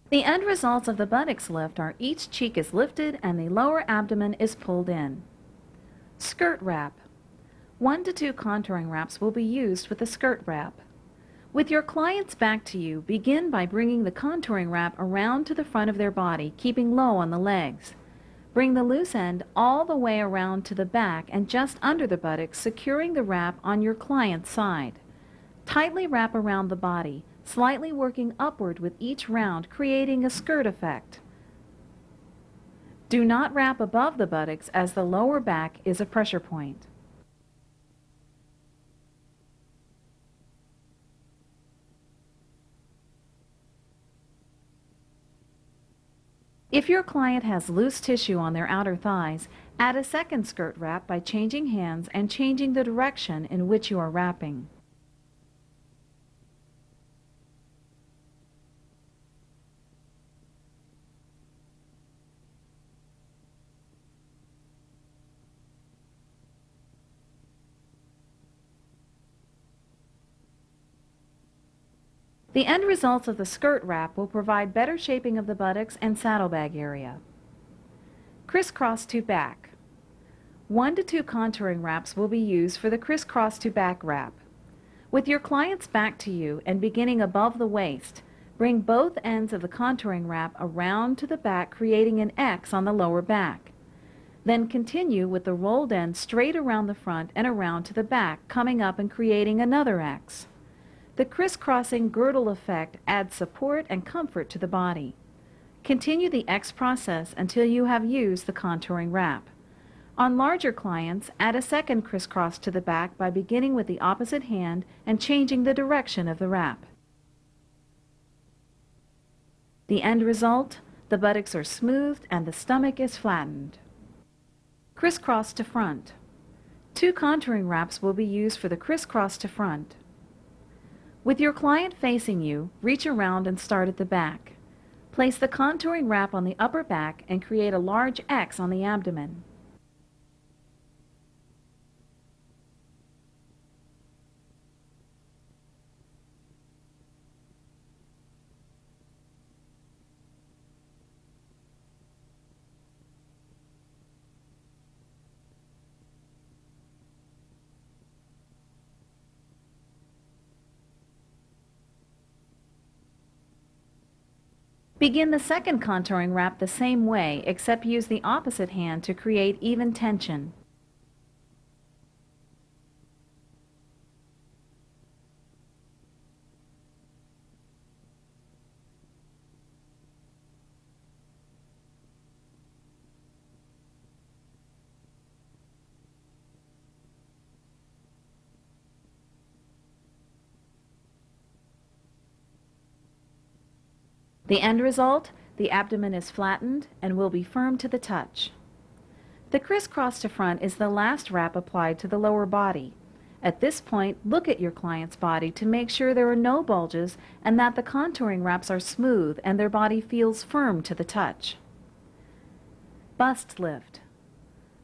The end results of the buttocks lift are each cheek is lifted and the lower abdomen is pulled in. Skirt wrap. 1 to 2 contouring wraps will be used with the skirt wrap. With your client's back to you, begin by bringing the contouring wrap around to the front of their body, keeping low on the legs. Bring the loose end all the way around to the back and just under the buttocks, securing the wrap on your client's side. Tightly wrap around the body, slightly working upward with each round, creating a skirt effect. Do not wrap above the buttocks as the lower back is a pressure point. If your client has loose tissue on their outer thighs, add a second skirt wrap by changing hands and changing the direction in which you are wrapping. The end results of the skirt wrap will provide better shaping of the buttocks and saddlebag area. Crisscross to back. 1 to 2 contouring wraps will be used for the crisscross to back wrap. With your client's back to you and beginning above the waist, bring both ends of the contouring wrap around to the back, creating an X on the lower back. Then continue with the rolled end straight around the front and around to the back, coming up and creating another X. The crisscrossing girdle effect adds support and comfort to the body. Continue the X process until you have used the contouring wrap. On larger clients, add a second crisscross to the back by beginning with the opposite hand and changing the direction of the wrap. The end result, the buttocks are smoothed and the stomach is flattened. Crisscross to front. 2 contouring wraps will be used for the crisscross to front. With your client facing you, reach around and start at the back. Place the contouring wrap on the upper back and create a large X on the abdomen. Begin the second contouring wrap the same way, except use the opposite hand to create even tension. The end result, the abdomen is flattened and will be firm to the touch. The crisscross to front is the last wrap applied to the lower body. At this point, look at your client's body to make sure there are no bulges and that the contouring wraps are smooth and their body feels firm to the touch. Bust lift.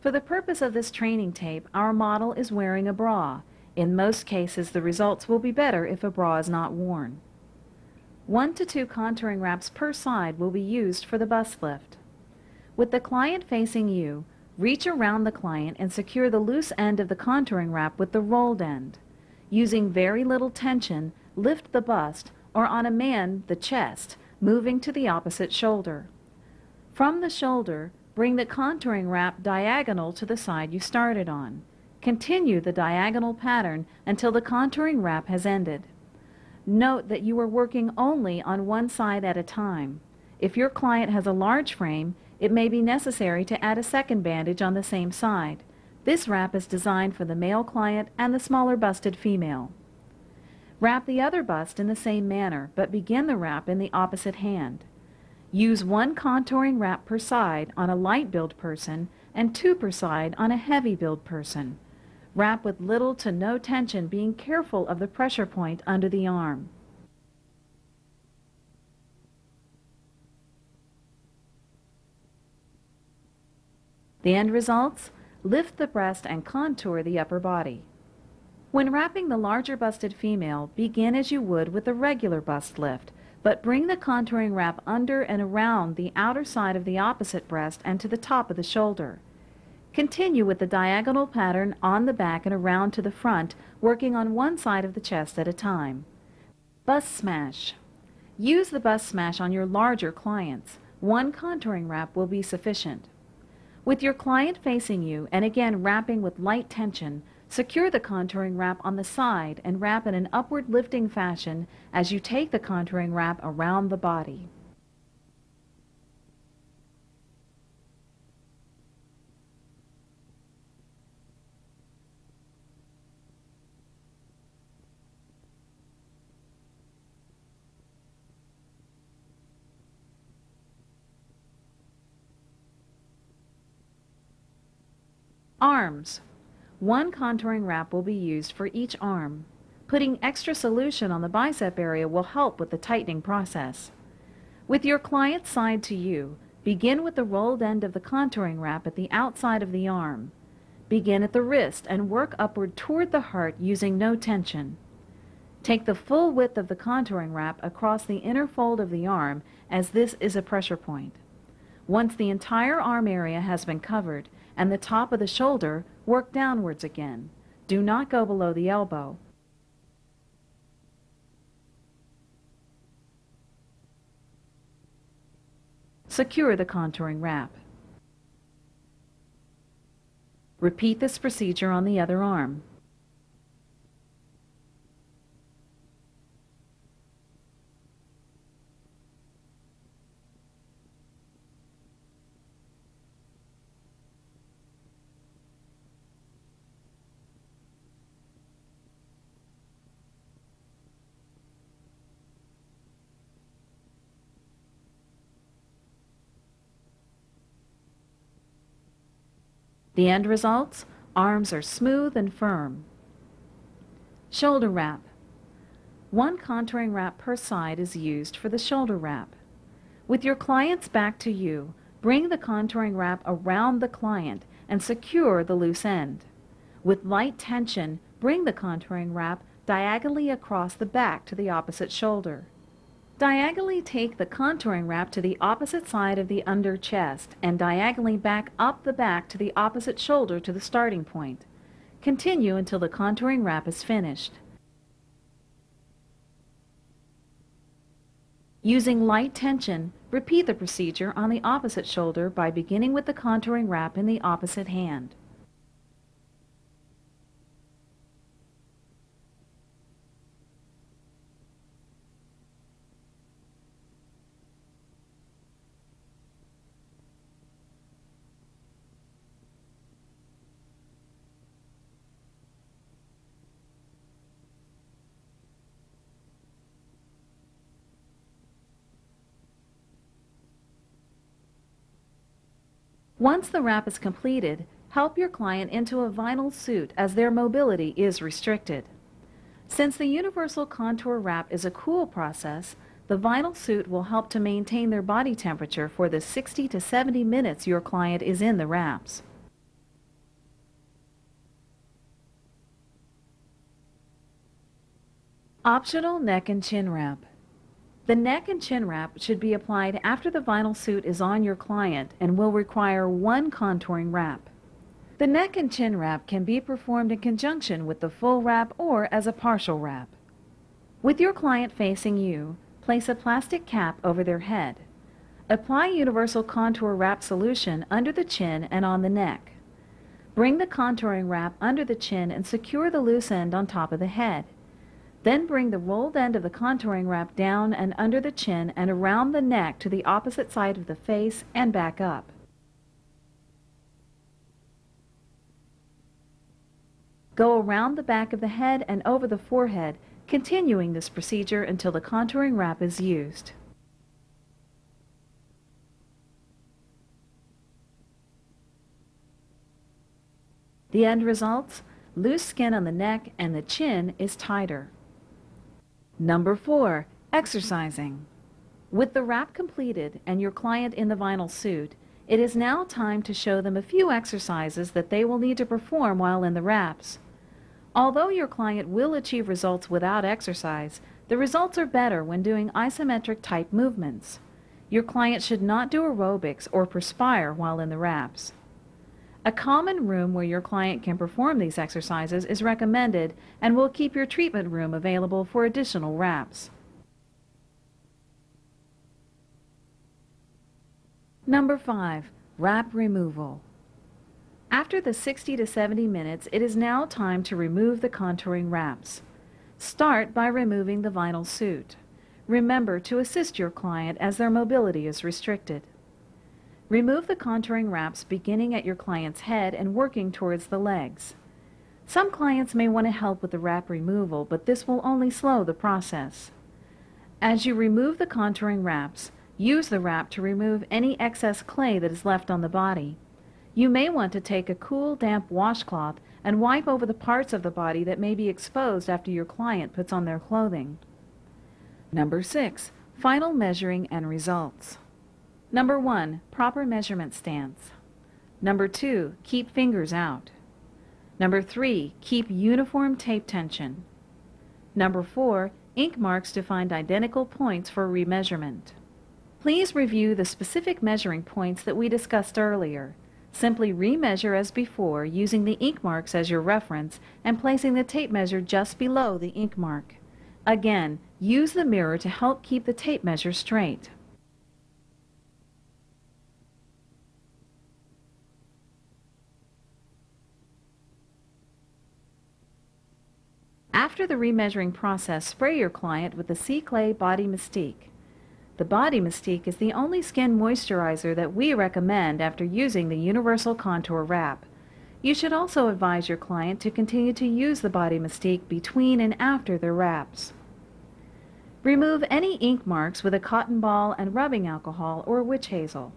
For the purpose of this training tape, our model is wearing a bra. In most cases, the results will be better if a bra is not worn. 1 to 2 contouring wraps per side will be used for the bust lift. With the client facing you, reach around the client and secure the loose end of the contouring wrap with the rolled end. Using very little tension, lift the bust, or on a man, the chest, moving to the opposite shoulder. From the shoulder, bring the contouring wrap diagonal to the side you started on. Continue the diagonal pattern until the contouring wrap has ended. Note that you are working only on one side at a time. If your client has a large frame, it may be necessary to add a second bandage on the same side. This wrap is designed for the male client and the smaller busted female. Wrap the other bust in the same manner, but begin the wrap in the opposite hand. Use 1 contouring wrap per side on a light build person and 2 per side on a heavy build person. Wrap with little to no tension, being careful of the pressure point under the arm. The end results, lift the breast and contour the upper body. When wrapping the larger busted female, begin as you would with a regular bust lift, but bring the contouring wrap under and around the outer side of the opposite breast and to the top of the shoulder. Continue with the diagonal pattern on the back and around to the front, working on one side of the chest at a time. Bust smash. Use the bust smash on your larger clients. One contouring wrap will be sufficient. With your client facing you and again wrapping with light tension, secure the contouring wrap on the side and wrap in an upward lifting fashion as you take the contouring wrap around the body. Arms. One contouring wrap will be used for each arm. Putting extra solution on the bicep area will help with the tightening process. With your client's side to you, begin with the rolled end of the contouring wrap at the outside of the arm. Begin at the wrist and work upward toward the heart using no tension. Take the full width of the contouring wrap across the inner fold of the arm, as this is a pressure point. Once the entire arm area has been covered and the top of the shoulder, work downwards again. Do not go below the elbow. Secure the contouring wrap. Repeat this procedure on the other arm. The end results: arms are smooth and firm. Shoulder wrap. One contouring wrap per side is used for the shoulder wrap. With your client's back to you, bring the contouring wrap around the client and secure the loose end. With light tension, bring the contouring wrap diagonally across the back to the opposite shoulder. Diagonally take the contouring wrap to the opposite side of the under chest and diagonally back up the back to the opposite shoulder to the starting point. Continue until the contouring wrap is finished. Using light tension, repeat the procedure on the opposite shoulder by beginning with the contouring wrap in the opposite hand. Once the wrap is completed, help your client into a vinyl suit as their mobility is restricted. Since the universal contour wrap is a cool process, the vinyl suit will help to maintain their body temperature for the 60 to 70 minutes your client is in the wraps. Optional neck and chin wrap. The neck and chin wrap should be applied after the vinyl suit is on your client and will require one contouring wrap. The neck and chin wrap can be performed in conjunction with the full wrap or as a partial wrap. With your client facing you, place a plastic cap over their head. Apply universal contour wrap solution under the chin and on the neck. Bring the contouring wrap under the chin and secure the loose end on top of the head. Then bring the rolled end of the contouring wrap down and under the chin and around the neck to the opposite side of the face and back up. Go around the back of the head and over the forehead, continuing this procedure until the contouring wrap is used. The end results: loose skin on the neck and the chin is tighter. Number 4, exercising. With the wrap completed and your client in the vinyl suit, it is now time to show them a few exercises that they will need to perform while in the wraps. Although your client will achieve results without exercise, The results are better when doing isometric type movements. Your client should not do aerobics or perspire while in the wraps. A common room where your client can perform these exercises is recommended and will keep your treatment room available for additional wraps. Number 5. Wrap removal. After the 60 to 70 minutes, it is now time to remove the contouring wraps. Start by removing the vinyl suit. Remember to assist your client as their mobility is restricted. Remove the contouring wraps beginning at your client's head and working towards the legs. Some clients may want to help with the wrap removal, but this will only slow the process. As you remove the contouring wraps, use the wrap to remove any excess clay that is left on the body. You may want to take a cool, damp washcloth and wipe over the parts of the body that may be exposed after your client puts on their clothing. Number 6. Final measuring and results. Number 1. Proper measurement stance. Number 2. Keep fingers out. Number 3. Keep uniform tape tension. Number 4. Ink marks to find identical points for remeasurement. Please review the specific measuring points that we discussed earlier. Simply remeasure as before using the ink marks as your reference and placing the tape measure just below the ink mark. Again, use the mirror to help keep the tape measure straight. After the remeasuring process, spray your client with the C-Clay Body Mystique. The Body Mystique is the only skin moisturizer that we recommend after using the Universal Contour Wrap. You should also advise your client to continue to use the Body Mystique between and after their wraps. Remove any ink marks with a cotton ball and rubbing alcohol or witch hazel.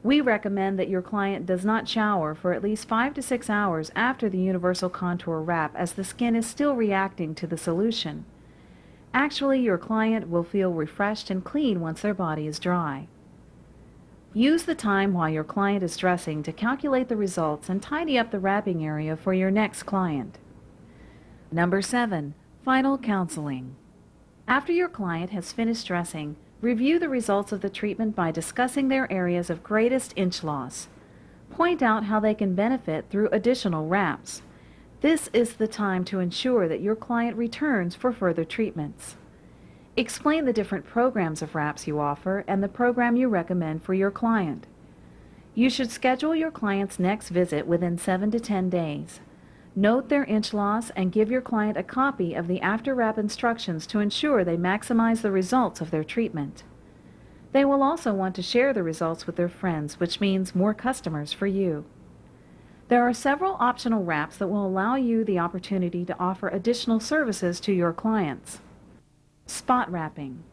We recommend that your client does not shower for at least 5 to 6 hours after the Universal Contour Wrap, as the skin is still reacting to the solution. Actually, your client will feel refreshed and clean once their body is dry. Use the time while your client is dressing to calculate the results and tidy up the wrapping area for your next client. Number 7. Final counseling. After your client has finished dressing, review the results of the treatment by discussing their areas of greatest inch loss. Point out how they can benefit through additional wraps. This is the time to ensure that your client returns for further treatments. Explain the different programs of wraps you offer and the program you recommend for your client. You should schedule your client's next visit within 7 to 10 days. Note their inch loss and give your client a copy of the after-wrap instructions to ensure they maximize the results of their treatment. They will also want to share the results with their friends, which means more customers for you. There are several optional wraps that will allow you the opportunity to offer additional services to your clients. Spot wrapping.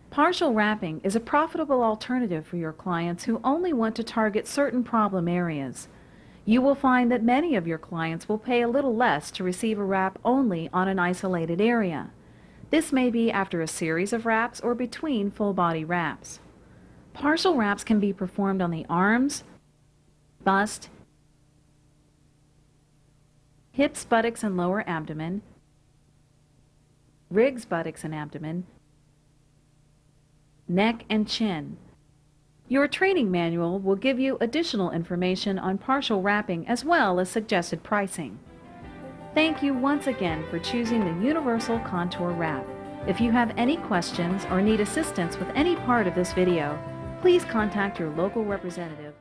Partial wrapping is a profitable alternative for your clients who only want to target certain problem areas. You will find that many of your clients will pay a little less to receive a wrap only on an isolated area. This may be after a series of wraps or between full-body wraps. Partial wraps can be performed on the arms, bust, hips, buttocks, and lower abdomen, ribs, buttocks, and abdomen, neck, and chin. Your training manual will give you additional information on partial wrapping as well as suggested pricing. Thank you once again for choosing the Universal Contour Wrap. If you have any questions or need assistance with any part of this video, please contact your local representative